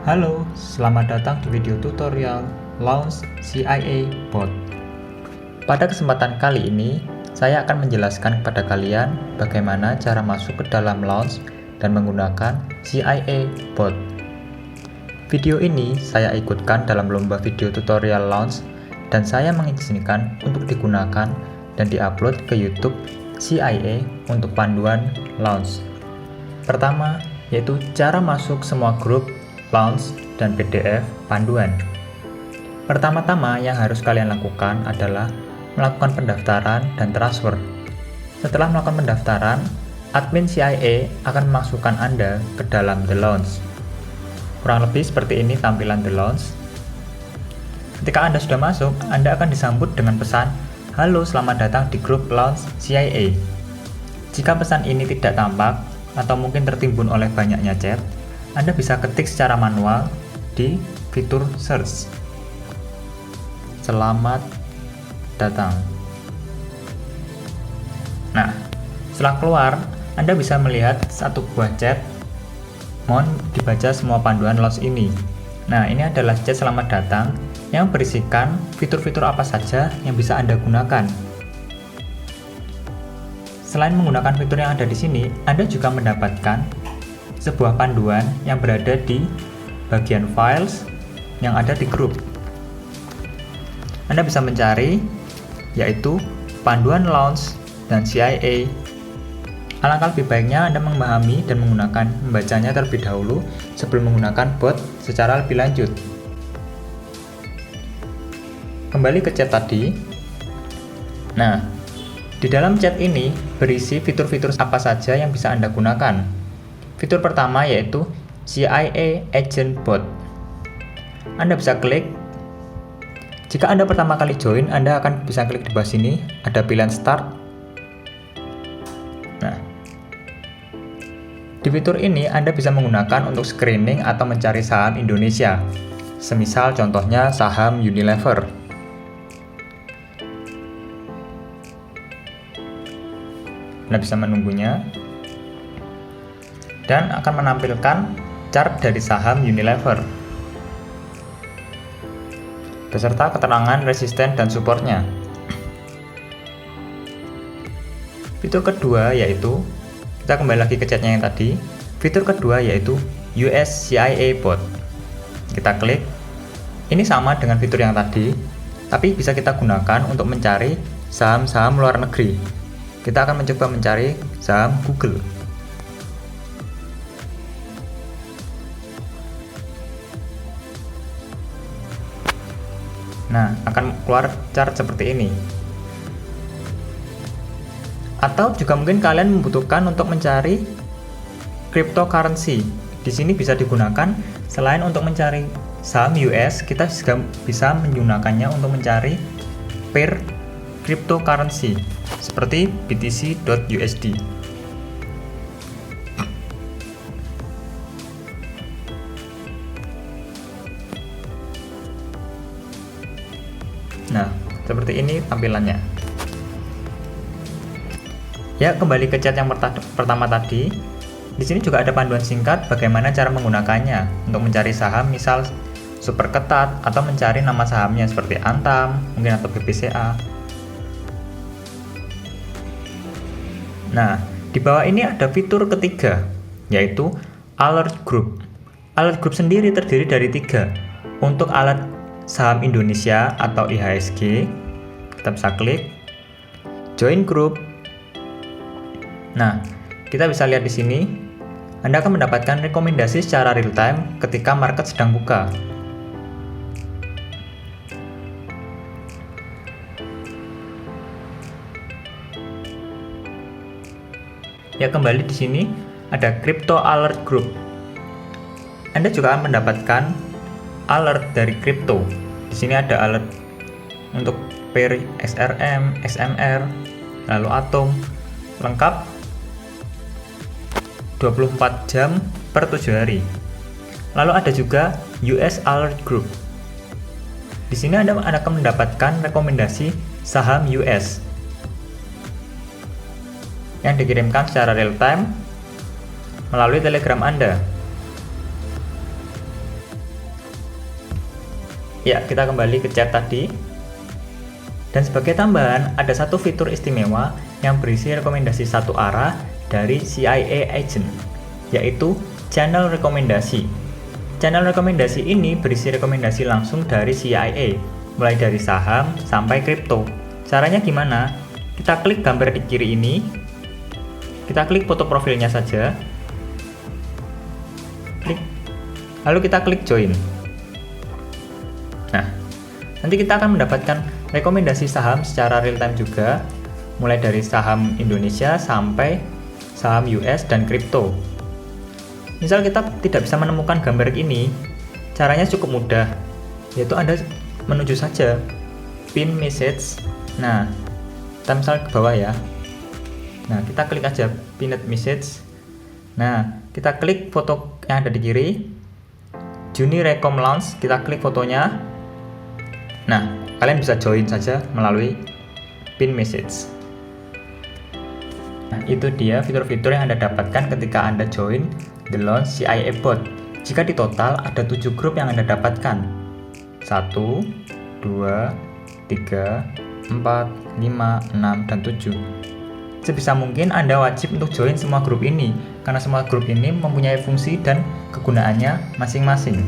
Halo, selamat datang di video tutorial Launch CIA Bot. Pada kesempatan kali ini, saya akan menjelaskan kepada kalian bagaimana cara masuk ke dalam Launch dan menggunakan CIA Bot. Video ini saya ikutkan dalam lomba video tutorial Launch dan saya mengizinkan untuk digunakan dan diupload ke YouTube CIA untuk panduan Launch. Pertama, yaitu cara masuk semua grup Launch dan PDF panduan. Pertama-tama yang harus kalian lakukan adalah melakukan pendaftaran dan transfer. Setelah melakukan pendaftaran, admin CIA akan memasukkan Anda ke dalam The Launch. Kurang lebih seperti ini tampilan The Launch. Ketika Anda sudah masuk, Anda akan disambut dengan pesan, "Halo, selamat datang di grup Launch CIA." Jika pesan ini tidak tampak atau mungkin tertimbun oleh banyaknya chat, Anda bisa ketik secara manual di fitur search. Selamat datang. Nah, setelah keluar, Anda bisa melihat satu buah chat. Mohon dibaca semua panduan Launch ini. Nah, ini adalah chat selamat datang yang berisikan fitur-fitur apa saja yang bisa Anda gunakan. Selain menggunakan fitur yang ada di sini, Anda juga mendapatkan sebuah panduan yang berada di bagian files yang ada di grup. Anda bisa mencari yaitu panduan Launch dan CIA. Alangkah lebih baiknya Anda memahami dan membacanya terlebih dahulu sebelum menggunakan bot secara lebih lanjut. Kembali ke chat tadi. Nah, di dalam chat ini berisi fitur-fitur apa saja yang bisa Anda gunakan. Fitur pertama yaitu CIA Agent Bot. Anda bisa klik. Jika Anda pertama kali join, Anda akan bisa klik di bawah sini, ada pilihan Start. Nah, di fitur ini Anda bisa menggunakan untuk screening atau mencari saham Indonesia. Semisal contohnya saham Unilever. Anda bisa menunggunya dan akan menampilkan chart dari saham Unilever beserta keterangan resisten dan supportnya. Fitur kedua yaitu, kita kembali lagi ke chatnya yang tadi. Fitur kedua yaitu US CIA Bot. Kita klik. Ini sama dengan fitur yang tadi, tapi bisa kita gunakan untuk mencari saham-saham luar negeri. Kita akan mencoba mencari saham Google. Nah, akan keluar chart seperti ini. Atau juga mungkin kalian membutuhkan untuk mencari cryptocurrency. Di sini bisa digunakan selain untuk mencari saham US, kita juga bisa menggunakannya untuk mencari pair cryptocurrency seperti BTC.USD. Nah, seperti ini tampilannya. Ya, kembali ke chat yang pertama tadi. Di sini juga ada panduan singkat bagaimana cara menggunakannya untuk mencari saham, misal super ketat atau mencari nama sahamnya seperti Antam, mungkin atau BBCA. Nah, di bawah ini ada fitur ketiga, yaitu Alert Group. Alert Group sendiri terdiri dari 3. Untuk alert saham Indonesia atau IHSG, kita bisa klik Join Group. Nah, kita bisa lihat di sini, Anda akan mendapatkan rekomendasi secara real time ketika market sedang buka. Ya, kembali di sini ada Crypto Alert Group. Anda juga akan mendapatkan alert dari kripto. Di sini ada alert untuk pair XRM, XMR, lalu Atom, lengkap 24 jam per 7 hari. Lalu ada juga US Alert Group. Di sini Anda akan mendapatkan rekomendasi saham US yang dikirimkan secara real time melalui Telegram Anda. Ya, kita kembali ke chat tadi. Dan sebagai tambahan, ada satu fitur istimewa yang berisi rekomendasi satu arah dari CIA Agent, yaitu channel rekomendasi. Channel rekomendasi ini berisi rekomendasi langsung dari CIA, mulai dari saham sampai kripto. Caranya gimana? Kita klik gambar di kiri ini, kita klik foto profilnya saja, lalu kita klik join. Nah, nanti kita akan mendapatkan rekomendasi saham secara real time juga, mulai dari saham Indonesia sampai saham US dan kripto. Misal kita tidak bisa menemukan gambar ini, caranya cukup mudah, yaitu Anda menuju saja pin message. Nah, kita misal ke bawah ya. Nah, kita klik aja pinned message. Nah, kita klik foto yang ada di kiri, Juni Rekom Launch, kita klik fotonya. Nah, kalian bisa join saja melalui pin message. Nah, itu dia fitur-fitur yang Anda dapatkan ketika Anda join The Launch CIA Bot. Jika di total ada 7 grup yang Anda dapatkan. 1, 2, 3, 4, 5, 6, dan 7. Sebisa mungkin Anda wajib untuk join semua grup ini, karena semua grup ini mempunyai fungsi dan kegunaannya masing-masing.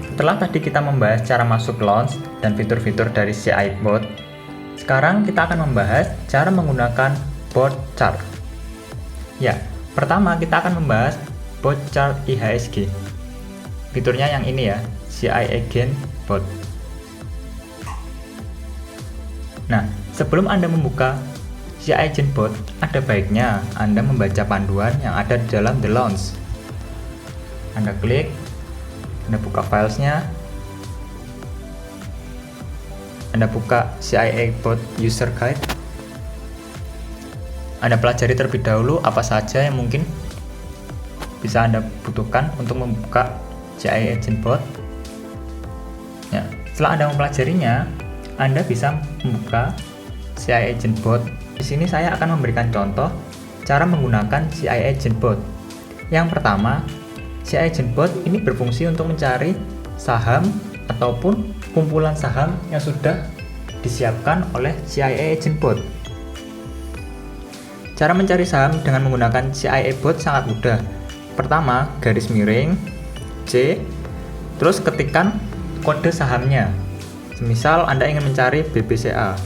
Setelah tadi kita membahas cara masuk launch dan fitur-fitur dari CIA Bot, sekarang kita akan membahas cara menggunakan bot chart. Ya, pertama kita akan membahas bot chart IHSG. Fiturnya yang ini ya, CIA Agent Bot. Nah, sebelum Anda membuka CIA Agent Bot, ada baiknya Anda membaca panduan yang ada di dalam The Launch. Anda klik, Anda buka filesnya, Anda buka CIA Bot User Guide. Anda pelajari terlebih dahulu apa saja yang mungkin bisa Anda butuhkan untuk membuka CIA Agent Bot. Ya, setelah Anda mempelajarinya, Anda bisa membuka CIA Agent Bot. Di sini saya akan memberikan contoh cara menggunakan CIA Agent Bot. Yang pertama, CIA Agent Bot ini berfungsi untuk mencari saham ataupun kumpulan saham yang sudah disiapkan oleh CIA Agent Bot. Cara mencari saham dengan menggunakan CIA Bot sangat mudah. Pertama, garis miring C, terus ketikkan kode sahamnya. Semisal Anda ingin mencari BBCA,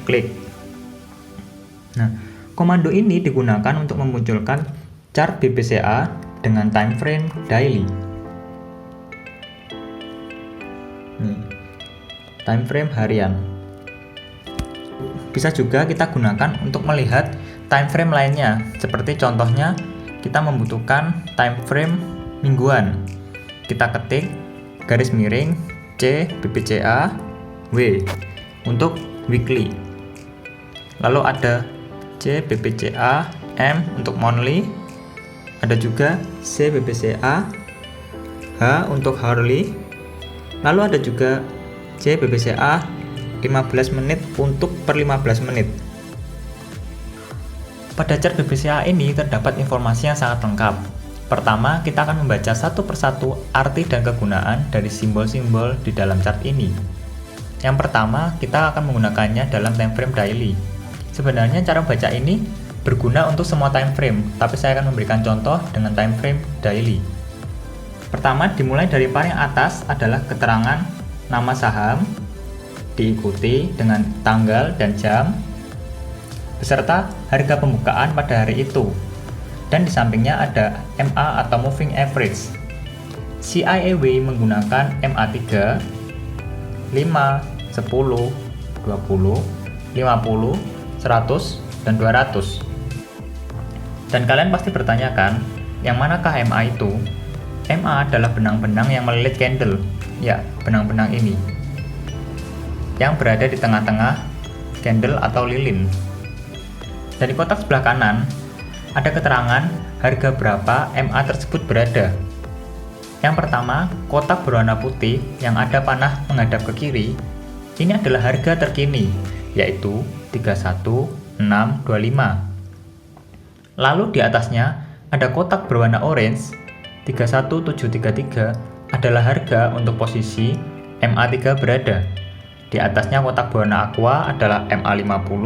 klik. Nah, komando ini digunakan untuk memunculkan chart BBCA dengan time frame daily. Time frame harian. Bisa juga kita gunakan untuk melihat time frame lainnya, seperti contohnya kita membutuhkan time frame mingguan. Kita ketik garis miring C BBCA W untuk weekly. Lalu ada C BBCA M untuk monthly. Ada juga C BBCA H untuk hourly. Lalu ada juga C BBCA 15 menit untuk per 15 menit. Pada chart BBCA ini terdapat informasi yang sangat lengkap. Pertama, kita akan membaca satu persatu arti dan kegunaan dari simbol-simbol di dalam chart ini. Yang pertama, kita akan menggunakannya dalam time frame daily. Sebenarnya cara baca ini berguna untuk semua time frame, tapi saya akan memberikan contoh dengan time frame daily. Pertama, dimulai dari paling atas adalah keterangan nama saham, diikuti dengan tanggal dan jam, beserta harga pembukaan pada hari itu. Dan di sampingnya ada MA atau Moving Average. CIAW menggunakan MA3, 5, 10, 20, 50, 100, dan 200. Dan kalian pasti bertanyakan, yang manakah MA itu? MA adalah benang-benang yang melilit candle. Ya, benang-benang ini yang berada di tengah-tengah candle atau lilin. Dan di kotak sebelah kanan ada keterangan harga berapa MA tersebut berada. Yang pertama, kotak berwarna putih yang ada panah menghadap ke kiri, ini adalah harga terkini, yaitu 31625. Lalu di atasnya ada kotak berwarna orange 31733 adalah harga untuk posisi MA3 berada. Di atasnya kotak berwarna aqua adalah MA50,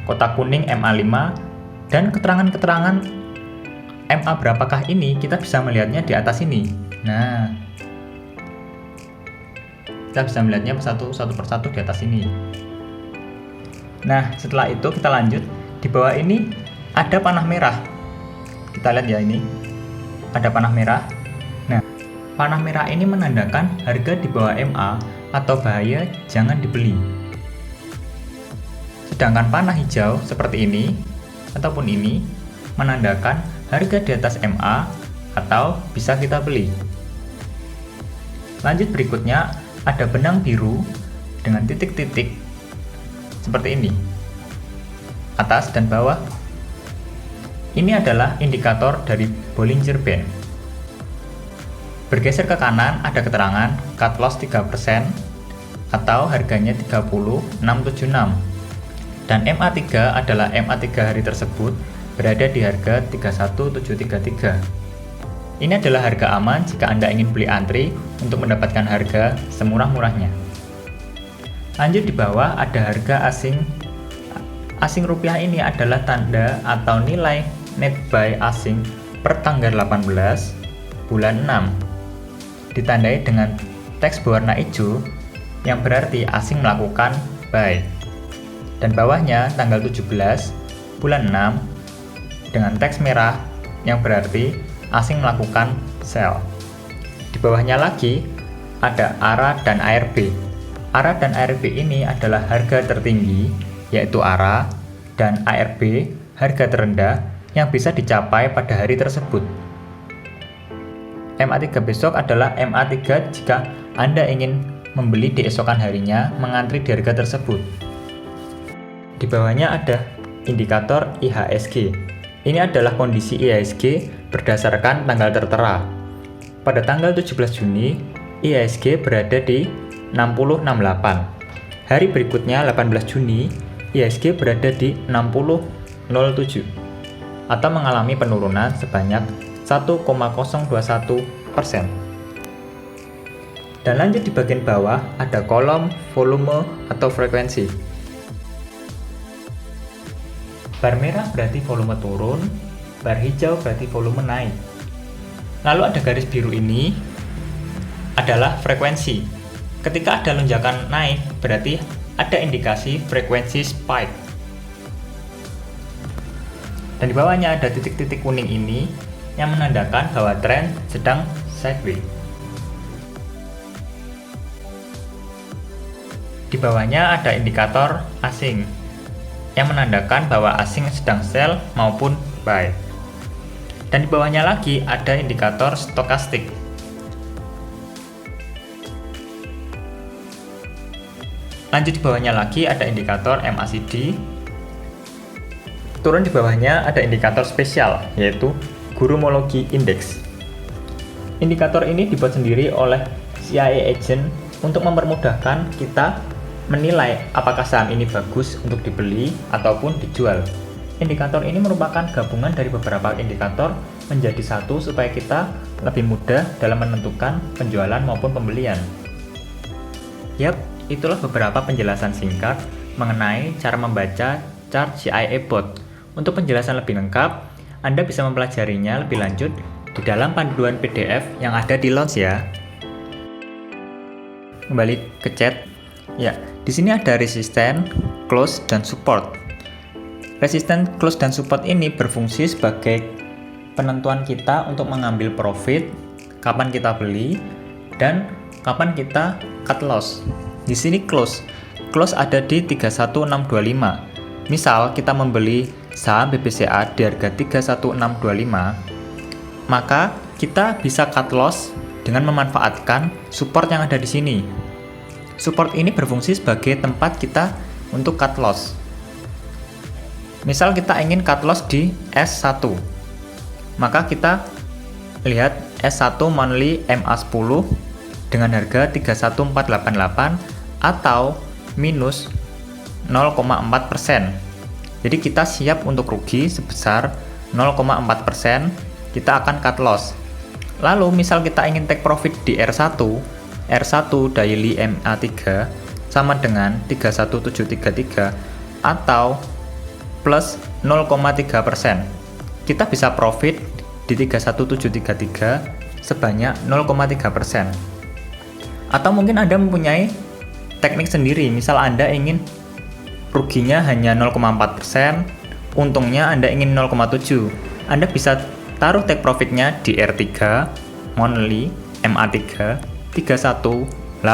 kotak kuning MA5, dan keterangan-keterangan MA berapakah ini kita bisa melihatnya di atas ini. Nah, kita bisa melihatnya satu persatu di atas ini. Nah, setelah itu kita lanjut. Di bawah ini ada panah merah. Kita lihat ya, ini ada panah merah. Nah, panah merah ini menandakan harga di bawah MA atau bahaya jangan dibeli. Sedangkan panah hijau seperti ini ataupun ini menandakan harga di atas MA atau bisa kita beli. Lanjut berikutnya ada benang biru dengan titik-titik seperti ini, atas dan bawah. Ini adalah indikator dari Bollinger Band. Bergeser ke kanan ada keterangan cut loss 3% atau harganya 30.676, dan MA3 adalah MA3 hari tersebut berada di harga 31733. Ini adalah harga aman jika Anda ingin beli antri untuk mendapatkan harga semurah-murahnya. Lanjut di bawah ada harga asing. Asing rupiah ini adalah tanda atau nilai net buy asing per tanggal 18 bulan 6. Ditandai dengan teks berwarna hijau yang berarti asing melakukan buy. Dan bawahnya tanggal 17 bulan 6 dengan teks merah yang berarti asing melakukan sell. Di bawahnya lagi ada ARA dan ARB. ARA dan ARB ini adalah harga tertinggi, yaitu ARA, dan ARB harga terendah yang bisa dicapai pada hari tersebut. MA3 besok adalah MA3 jika Anda ingin membeli di esokan harinya mengantri di harga tersebut. Di bawahnya ada indikator IHSG. Ini adalah kondisi IHSG berdasarkan tanggal tertera. Pada tanggal 17 Juni, IHSG berada di 60.68. Hari berikutnya 18 Juni, IHSG berada di 60.07 atau mengalami penurunan sebanyak 1,021%. Dan lanjut di bagian bawah ada kolom volume atau frekuensi. Bar merah berarti volume turun, bar hijau berarti volume naik. Lalu ada garis biru ini adalah frekuensi. Ketika ada lonjakan naik, berarti ada indikasi frekuensi spike. Dan di bawahnya ada titik-titik kuning ini yang menandakan bahwa tren sedang sideways. Di bawahnya ada indikator asing yang menandakan bahwa asing sedang sell maupun buy. Dan di bawahnya lagi ada indikator stokastik. Lanjut di bawahnya lagi ada indikator MACD. Turun di bawahnya ada indikator spesial, yaitu Gurumology Index. Indikator ini dibuat sendiri oleh CIA agent untuk mempermudahkan kita menilai apakah saham ini bagus untuk dibeli ataupun dijual. Indikator ini merupakan gabungan dari beberapa indikator menjadi satu supaya kita lebih mudah dalam menentukan penjualan maupun pembelian. Yap, itulah beberapa penjelasan singkat mengenai cara membaca chart CIA bot. Untuk penjelasan lebih lengkap, Anda bisa mempelajarinya lebih lanjut di dalam panduan PDF yang ada di Launch ya. Kembali ke chat. Ya, di sini ada resisten, close, dan support. Resisten, close, dan support ini berfungsi sebagai penentuan kita untuk mengambil profit, kapan kita beli, dan kapan kita cut loss. Di sini close ada di 31625. Misal kita membeli saham BBCA di harga 31625, maka kita bisa cut loss dengan memanfaatkan support yang ada di sini. Support ini berfungsi sebagai tempat kita untuk cut loss. Misal kita ingin cut loss di S1, maka kita lihat S1 monthly MA10 dengan harga 31488 atau minus 0,4%. Jadi kita siap untuk rugi sebesar 0,4%, kita akan cut loss. Lalu misal kita ingin take profit di R1 daily MA3 sama dengan 31733 atau plus 0,3%. Kita bisa profit di 31733 sebanyak 0,3%. Atau mungkin Anda mempunyai teknik sendiri, misal Anda ingin ruginya hanya 0,4%, untungnya Anda ingin 0,7%. Anda bisa taruh take profitnya di R3 monthly MA3 31842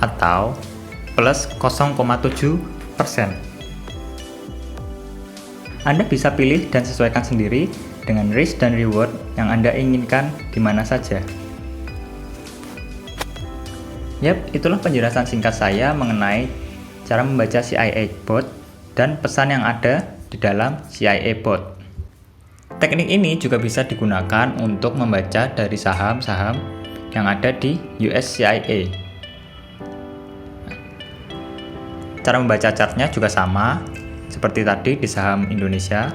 atau plus 0,7%. Anda bisa pilih dan sesuaikan sendiri dengan risk dan reward yang Anda inginkan di mana saja. Yap, itulah penjelasan singkat saya mengenai cara membaca CIA bot dan pesan yang ada di dalam CIA bot. Teknik ini juga bisa digunakan untuk membaca dari saham-saham yang ada di US CIA. Cara membaca chartnya juga sama seperti tadi di saham Indonesia,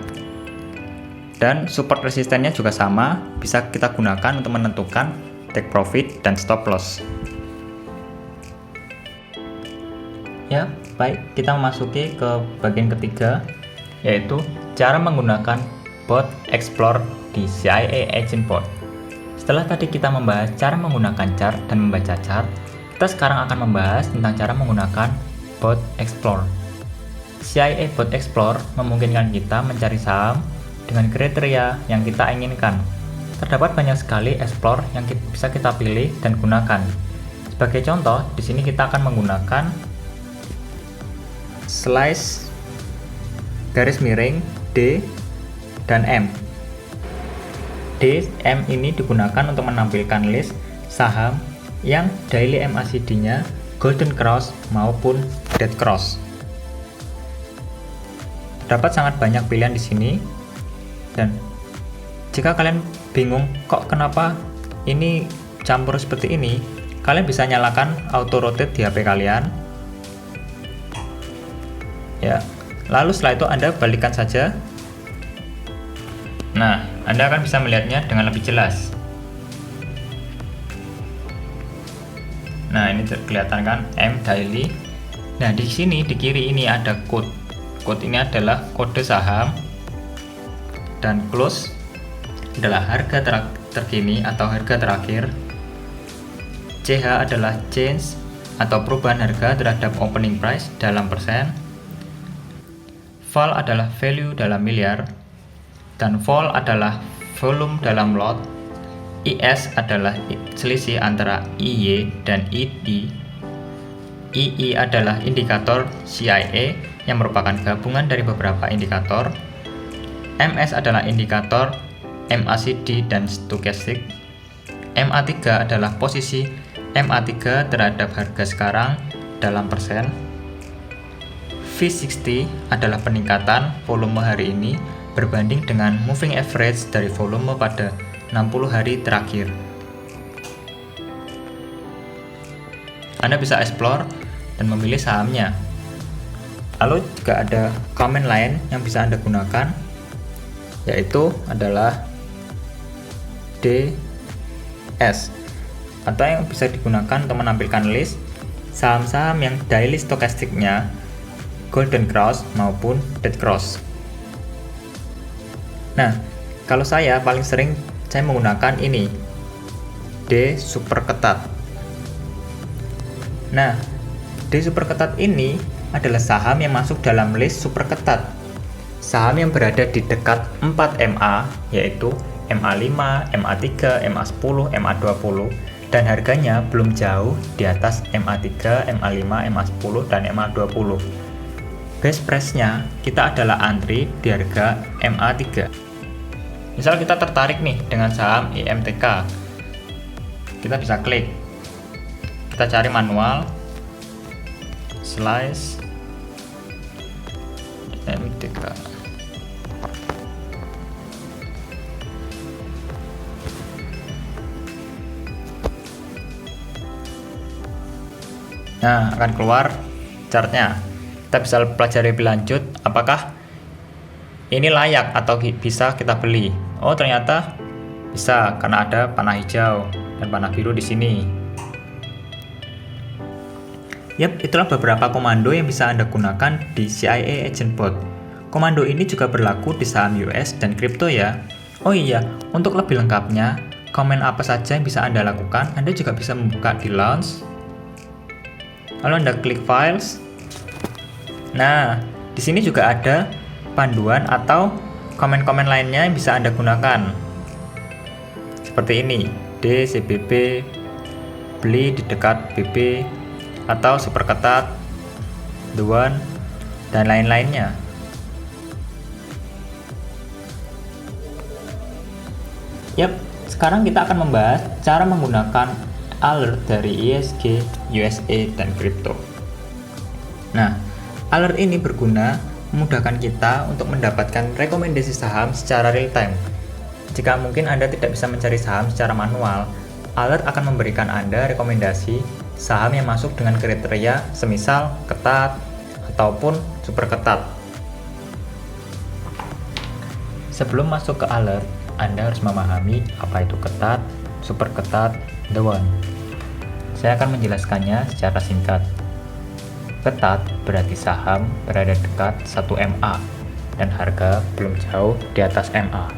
dan support resistennya juga sama, bisa kita gunakan untuk menentukan take profit dan stop loss. Ya, baik, kita memasuki ke bagian ketiga, yaitu cara menggunakan bot explore di CIA Agent Bot. Setelah tadi kita membahas cara menggunakan chart dan membaca chart, kita sekarang akan membahas tentang cara menggunakan bot explore. CIA bot explore memungkinkan kita mencari saham dengan kriteria yang kita inginkan. Terdapat banyak sekali explore yang bisa kita pilih dan gunakan. Sebagai contoh, di sini kita akan menggunakan slice garis miring D dan M. D, M ini digunakan untuk menampilkan list saham yang daily MACD-nya Golden Cross maupun Dead Cross. Dapat sangat banyak pilihan di sini, dan jika kalian bingung kok kenapa ini campur seperti ini, kalian bisa nyalakan auto rotate di HP kalian. Ya, lalu setelah itu Anda balikan saja. Nah, Anda akan bisa melihatnya dengan lebih jelas. Nah, ini kelihatan kan M daily. Nah, di sini di kiri ini ada code. Code ini adalah kode saham, dan close adalah harga terkini atau harga terakhir. CH adalah change atau perubahan harga terhadap opening price dalam persen. Vol adalah value dalam miliar, dan vol adalah volume dalam lot. IS adalah selisih antara IY dan ID. II adalah indikator CIA yang merupakan gabungan dari beberapa indikator. MS adalah indikator MACD dan stochastic. MA3 adalah posisi MA3 terhadap harga sekarang dalam persen. V60 adalah peningkatan volume hari ini berbanding dengan moving average dari volume pada 60 hari terakhir. Anda bisa explore dan memilih sahamnya. Lalu juga ada command lain yang bisa Anda gunakan, yaitu adalah DS, atau yang bisa digunakan untuk menampilkan list saham-saham yang daily stochastic-nya Golden Cross maupun Dead Cross. Nah, kalau saya paling sering saya menggunakan ini, D super ketat. Nah, D super ketat ini adalah saham yang masuk dalam list super ketat. Saham yang berada di dekat 4 MA, yaitu MA5, MA3, MA10, MA20, dan harganya belum jauh di atas MA3, MA5, MA10, dan MA20. Best price-nya kita adalah antri di harga MA3. Misal kita tertarik nih dengan saham IMTK, kita bisa klik, kita cari manual, slice IMTK. Nah, akan keluar chartnya. Kita bisa pelajari lebih lanjut apakah ini layak atau bisa kita beli. Oh, ternyata Bisa, karena ada panah hijau dan panah biru di sini. Yap, itulah beberapa komando yang bisa Anda gunakan di CIA Agent Bot. Komando ini juga berlaku di saham US dan kripto ya. Oh iya, untuk lebih lengkapnya, komen apa saja yang bisa Anda lakukan, Anda juga bisa membuka di Launch. Lalu Anda klik Files. Nah, di sini juga ada panduan atau komen-komen lainnya yang bisa Anda gunakan. Seperti ini, D, CBB, beli di dekat BB, atau super ketat, the one, dan lain-lainnya. Yap, sekarang kita akan membahas cara menggunakan alert dari ISG, USA, dan kripto. Nah, alert ini berguna memudahkan kita untuk mendapatkan rekomendasi saham secara real time. Jika mungkin Anda tidak bisa mencari saham secara manual, alert akan memberikan Anda rekomendasi saham yang masuk dengan kriteria semisal ketat ataupun super ketat. Sebelum masuk ke alert, Anda harus memahami apa itu ketat, super ketat, the one. Saya akan menjelaskannya secara singkat. Ketat berarti saham berada dekat 1 MA dan harga belum jauh di atas MA.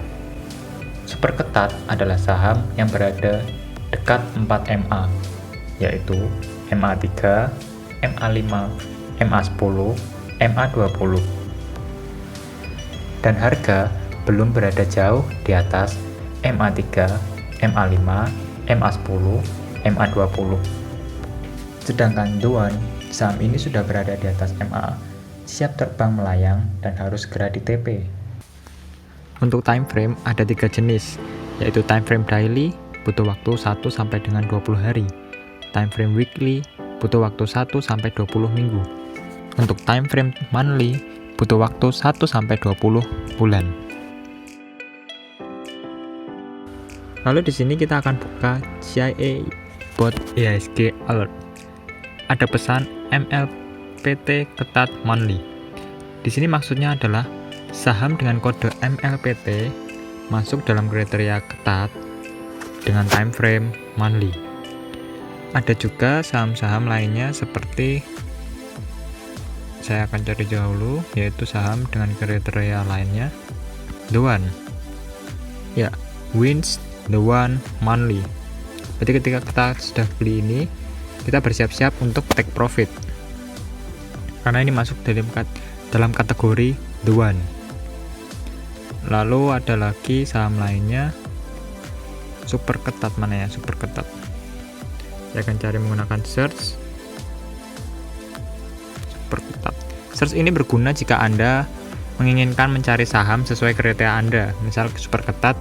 Super ketat adalah saham yang berada dekat 4 MA, yaitu MA3, MA5, MA10, MA20. Dan harga belum berada jauh di atas MA3, MA5, MA10, MA20. Sedangkan the one, saham ini sudah berada di atas MA, siap terbang melayang dan harus segera di-TP. Untuk time frame ada 3 jenis, yaitu time frame daily, butuh waktu 1 sampai dengan 20 hari. Time frame weekly, butuh waktu 1 sampai 20 minggu. Untuk time frame monthly, butuh waktu 1 sampai 20 bulan. Lalu di sini kita akan buka CIA Bot ISG Alert. Ada pesan MLPT ketat monthly. Di sini maksudnya adalah saham dengan kode MLPT masuk dalam kriteria ketat dengan time frame monthly. Ada juga saham-saham lainnya seperti saya akan cari dahulu, yaitu saham dengan kriteria lainnya the one. Ya, wins the one monthly. Berarti ketika kita sudah beli ini, kita bersiap-siap untuk take profit karena ini masuk dalam kategori the one. Lalu ada lagi saham lainnya super ketat, mana ya super ketat. Saya akan cari menggunakan search super ketat. Search ini berguna jika Anda menginginkan mencari saham sesuai kriteria Anda. Misal super ketat,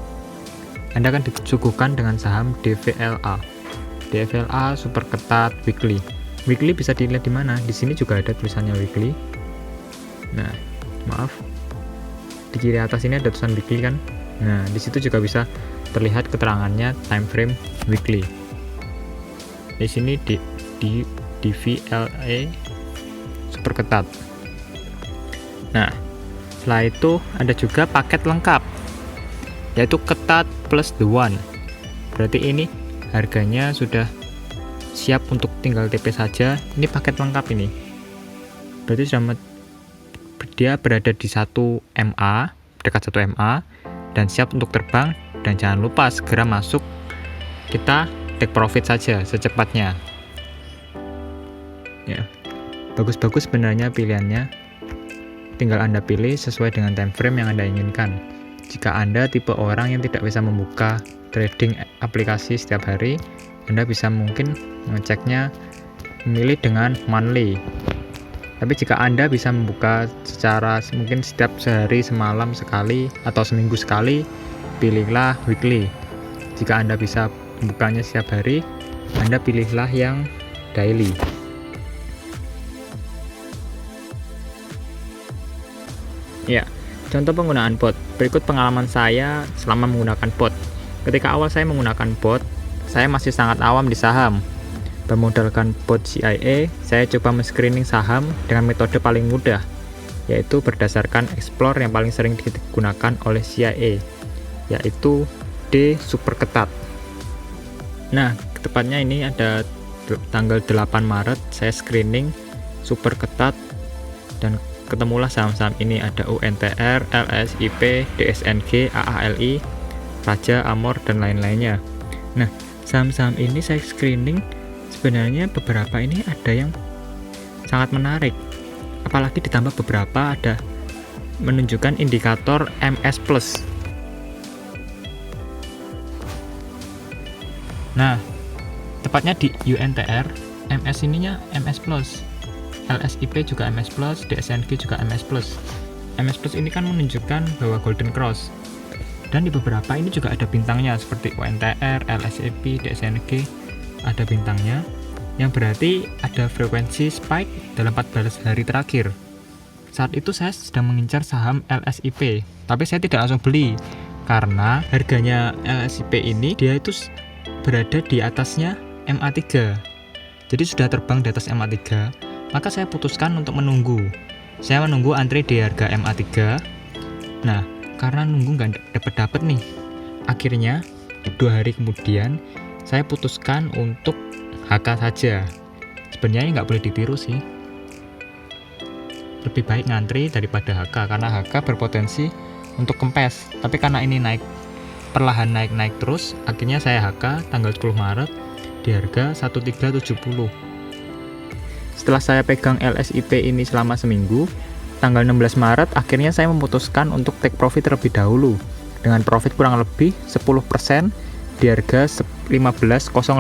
Anda akan disuguhkan dengan saham DVLA. DVLA super ketat weekly. Weekly bisa dilihat di mana? Di sini juga ada tulisannya weekly. Nah, maaf. Di kiri atas ini ada tulisan weekly kan? Nah, di situ juga bisa terlihat keterangannya time frame weekly. Di sini di DVLA super ketat. Nah, setelah itu ada juga paket lengkap, yaitu ketat plus the one. Berarti ini harganya sudah siap untuk tinggal TP saja. Ini paket lengkap ini. Berarti sudah dia berada di 1 MA, dekat 1 MA dan siap untuk terbang. Dan jangan lupa segera masuk, kita take profit saja secepatnya. Ya, bagus-bagus sebenarnya pilihannya. Tinggal Anda pilih sesuai dengan time frame yang Anda inginkan. Jika Anda tipe orang yang tidak bisa membuka trading aplikasi setiap hari, Anda bisa mungkin mengeceknya memilih dengan monthly. Tapi jika Anda bisa membuka secara mungkin setiap sehari, semalam sekali atau seminggu sekali, pilihlah weekly. Jika Anda bisa membukanya setiap hari, Anda pilihlah yang daily. Ya, contoh penggunaan bot. Berikut pengalaman saya selama menggunakan bot. Ketika awal saya menggunakan bot, saya masih sangat awam di saham. Bermodalkan bot CIA, saya coba men-screening saham dengan metode paling mudah, yaitu berdasarkan explore yang paling sering digunakan oleh CIA, yaitu kode super ketat. Nah, tepatnya ini ada tanggal 8 Maret saya screening super ketat dan ketemulah saham-saham ini, ada UNTR, LSIP, DSNG, AALI, Raja, Amor, dan lain-lainnya. Nah, saham-saham ini saya screening, sebenarnya beberapa ini ada yang sangat menarik, apalagi ditambah beberapa ada menunjukkan indikator MS Plus. Nah, tepatnya di UNTR, MS ininya MS Plus, LSIP juga MS Plus, DSNG juga MS Plus. MS Plus ini kan menunjukkan bahwa Golden Cross. Dan di beberapa ini juga ada bintangnya seperti UNTR, LSIP, DSNG ada bintangnya, yang berarti ada frekuensi spike dalam 14 hari terakhir. Saat itu saya sedang mengincar saham LSIP, tapi saya tidak langsung beli karena harganya LSIP ini dia itu berada di atasnya MA3, jadi sudah terbang di atas MA3, maka saya putuskan untuk menunggu. Saya menunggu antri di harga MA3. Nah, karena nunggu nggak dapat nih, akhirnya 2 hari kemudian saya putuskan untuk HK saja. Sebenarnya nggak boleh ditiru sih, lebih baik ngantri daripada HK, karena HK berpotensi untuk kempes. Tapi karena ini naik perlahan, naik terus, akhirnya saya HK tanggal 10 Maret di harga 1370. Setelah saya pegang LSIP ini selama seminggu, tanggal 16 Maret akhirnya saya memutuskan untuk take profit terlebih dahulu dengan profit kurang lebih 10% di harga 15.05.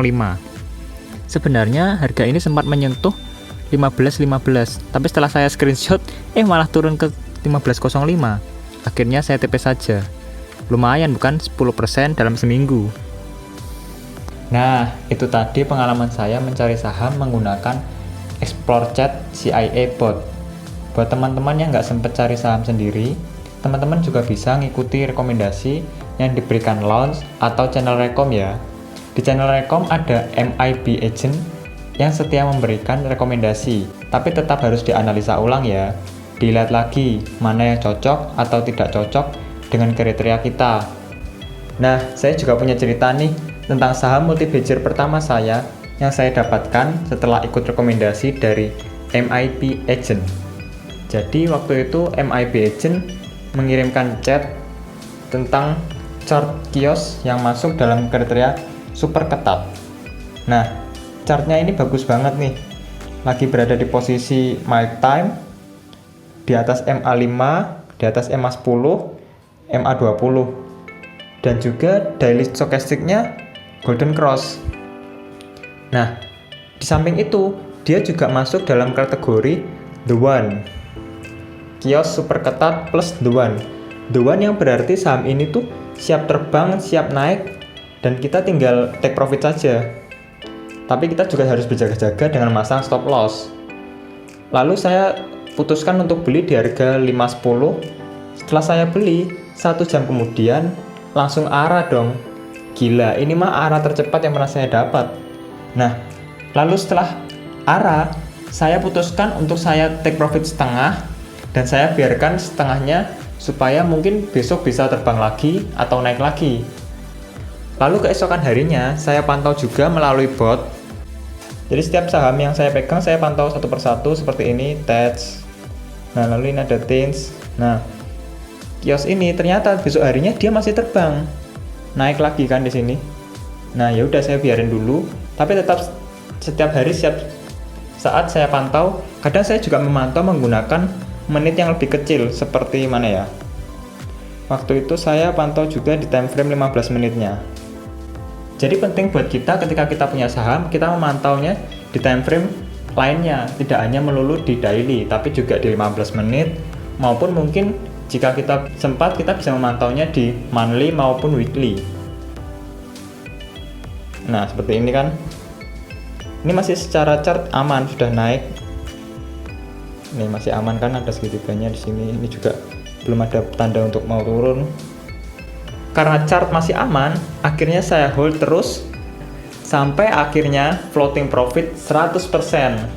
Sebenarnya harga ini sempat menyentuh 15.15, tapi setelah saya screenshot malah turun ke 15.05. Akhirnya saya TP saja. Lumayan bukan, 10% dalam seminggu. Nah, itu tadi pengalaman saya mencari saham menggunakan Explore Chat CIA Bot. Buat teman-teman yang nggak sempat cari saham sendiri, teman-teman juga bisa ngikuti rekomendasi yang diberikan Launch atau channel Rekom ya. Di channel Rekom ada MIB Agent yang setia memberikan rekomendasi, tapi tetap harus dianalisa ulang ya. Dilihat lagi mana yang cocok atau tidak cocok dengan kriteria kita. Nah, saya juga punya cerita nih tentang saham multi-bagger pertama saya yang saya dapatkan setelah ikut rekomendasi dari MIB Agent. Jadi waktu itu MIB Agent mengirimkan chat tentang chart kios yang masuk dalam kriteria super ketat. Nah, chartnya ini bagus banget nih, lagi berada di posisi my time, di atas MA5, di atas MA10, MA20, dan juga daily stochastic-nya Golden Cross. Nah, di samping itu dia juga masuk dalam kategori The One, kios super ketat plus The One. The One yang berarti saham ini tuh siap terbang, siap naik, dan kita tinggal take profit saja. Tapi kita juga harus berjaga-jaga dengan masang stop loss. Lalu saya putuskan untuk beli di harga 5.10. Setelah saya beli, 1 jam kemudian langsung arah dong. Gila, ini mah arah tercepat yang pernah saya dapat. Nah, lalu setelah arah, saya putuskan untuk saya take profit setengah, dan saya biarkan setengahnya supaya mungkin besok bisa terbang lagi atau naik lagi. Lalu keesokan harinya saya pantau juga melalui bot. Jadi setiap saham yang saya pegang saya pantau satu persatu seperti ini, TEDS. Nah, lalu ini ada TINS. Nah, kios ini ternyata besok harinya dia masih terbang, naik lagi kan di sini. Nah, ya udah saya biarin dulu, tapi tetap setiap hari setiap saat saya pantau. Kadang saya juga memantau menggunakan menit yang lebih kecil seperti mana ya. Waktu itu saya pantau juga di time frame 15 menitnya. Jadi penting buat kita ketika kita punya saham, kita memantaunya di time frame lainnya, tidak hanya melulu di daily, tapi juga di 15 menit, maupun mungkin jika kita sempat kita bisa memantaunya di monthly maupun weekly. Nah, seperti ini kan. Ini masih secara chart aman, sudah naik. Ini masih aman kan, ada segitiganya di sini. Ini juga belum ada tanda untuk mau turun. Karena chart masih aman, akhirnya saya hold terus sampai akhirnya floating profit 100%.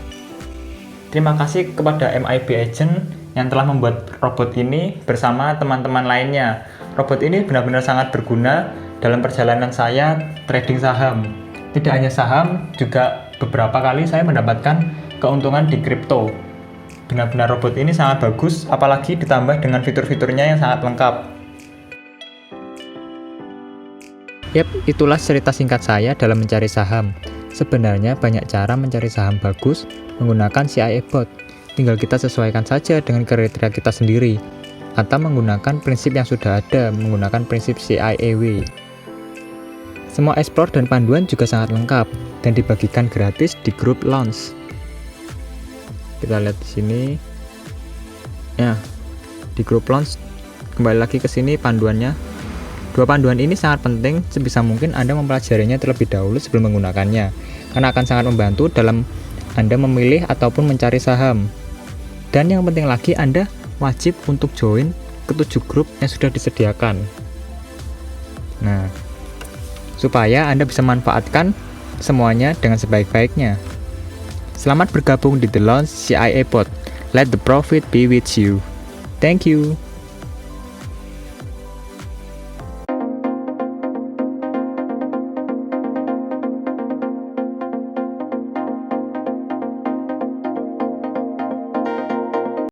Terima kasih kepada MIB Agent yang telah membuat robot ini bersama teman-teman lainnya. Robot ini benar-benar sangat berguna dalam perjalanan saya trading saham. Tidak hanya saham, juga beberapa kali saya mendapatkan keuntungan di kripto. Benar-benar robot ini sangat bagus, apalagi ditambah dengan fitur-fiturnya yang sangat lengkap. Yap, itulah cerita singkat saya dalam mencari saham. Sebenarnya banyak cara mencari saham bagus menggunakan CIA Bot. Tinggal kita sesuaikan saja dengan kriteria kita sendiri, atau menggunakan prinsip yang sudah ada, menggunakan prinsip CIAW. Semua explore dan panduan juga sangat lengkap dan dibagikan gratis di grup launch. Kita lihat di sini. Ya, di grup launch kembali lagi ke sini panduannya. Dua panduan ini sangat penting, sebisa mungkin Anda mempelajarinya terlebih dahulu sebelum menggunakannya, karena akan sangat membantu dalam Anda memilih ataupun mencari saham. Dan yang penting lagi, Anda wajib untuk join ke 7 grup yang sudah disediakan. Nah, supaya Anda bisa manfaatkan semuanya dengan sebaik-baiknya. Selamat bergabung di The Launch CIA Bot. Let the profit be with you. Thank you.